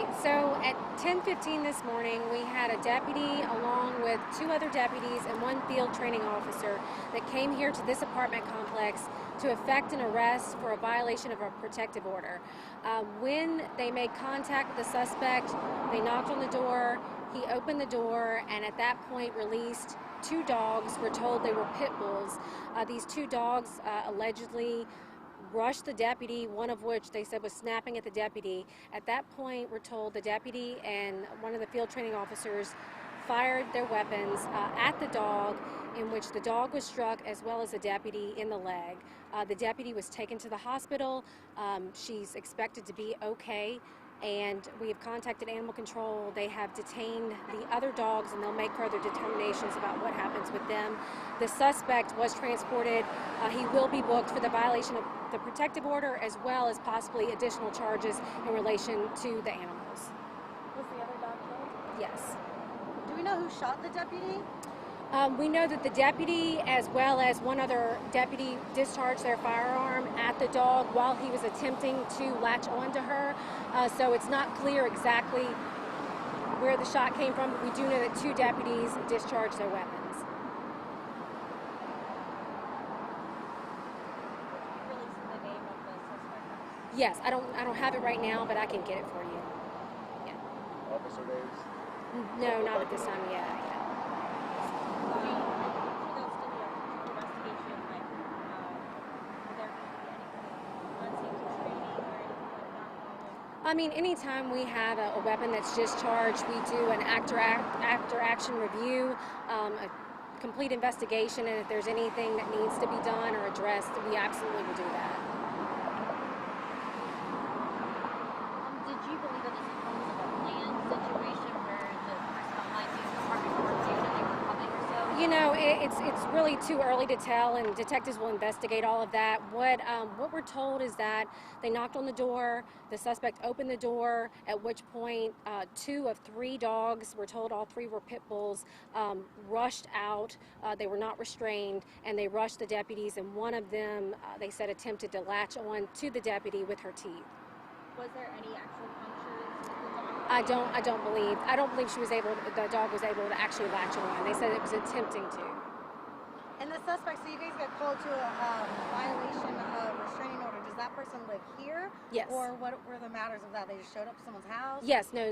right, so at 10:15 this morning, we had a deputy along with two other deputies and one field training officer that came here to this apartment complex to effect an arrest for a violation of a protective order. When they made contact with the suspect, they knocked on the door, he opened the door, and at that point released two dogs. We're told they were pit bulls. These two dogs allegedly rushed the deputy, one of which they said was snapping at the deputy. At that point, we're told the deputy and one of the field training officers fired their weapons at the dog, in which the dog was struck as well as the deputy in the leg. The deputy was taken to the hospital. She's expected to be okay, and we have contacted animal control. They have detained the other dogs, and they'll make further determinations about what happens with them. The suspect was transported. He will be booked for the violation of the protective order, as well as possibly additional charges in relation to the animals. Was the other dog killed? Yes. Do we know who shot the deputy? We know that the deputy, as well as one other deputy, discharged their firearm at the dog while he was attempting to latch onto her. So it's not clear exactly where the shot came from, but we do know that two deputies discharged their weapons. Releasing the name of the suspect? Yes, I don't have it right now, but I can get it for you. Yeah. Officer names? No, not at this time. Yeah. I mean, anytime we have a weapon that's discharged, we do an after-action review, a complete investigation, and if there's anything that needs to be done or addressed, we absolutely will do that. Did you believe that this was almost like a planned situation where the person behind these apartment doors knew that they were coming or so? You know, it's really too early to tell, and detectives will investigate all of that. What we're told is that they knocked on the door, the suspect opened the door, at which point two of three dogs, we're told all three were pit bulls, rushed out. They were not restrained, and they rushed the deputies, and one of them, they said, attempted to latch on to the deputy with her teeth. Was there any actual punctures? I don't believe the dog was able to actually latch on. They said it was attempting to. And the suspect, so you guys got called to a violation of restraining order. Does that person live here? Yes. Or what were the matters of that? They just showed up to someone's house? Yes, no.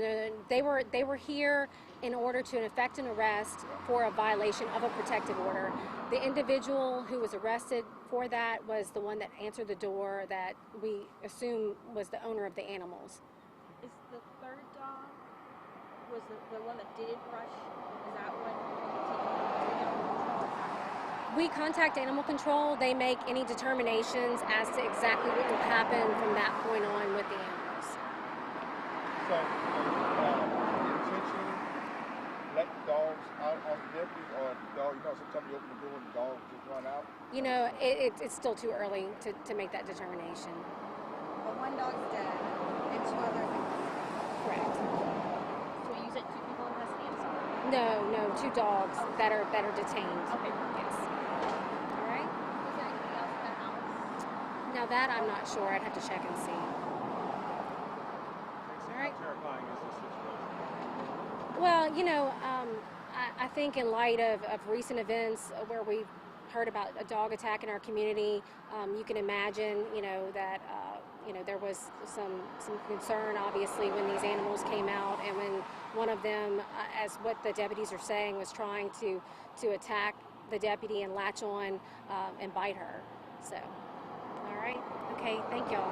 They were here in order to effect an arrest for a violation of a protective order. The individual who was arrested for that was the one that answered the door that we assume was the owner of the animals. Is the third dog, was the one that did rush, is that what We contact animal control. They make any determinations as to exactly what will happen from that point on with the animals. So, intentionally let the dogs out on the deputy, or the dog, sometimes you open the door and the dog just run out? You know, it's still too early to make that determination. But one dog's dead and two others are Correct. So you said two people in custody, I'm sorry? No, two dogs that are detained. Okay. Yes. All right. Was there anything else in that house? Now that I'm not sure. I'd have to check and see. All right. How terrifying is this situation? Well, you know, I think in light of recent events where we've heard about a dog attack in our community, you can imagine, that there was some concern, obviously, when these animals came out, and when one of them, as what the deputies are saying, was trying to attack the deputy and latch on and bite her. So, all right, okay, thank y'all.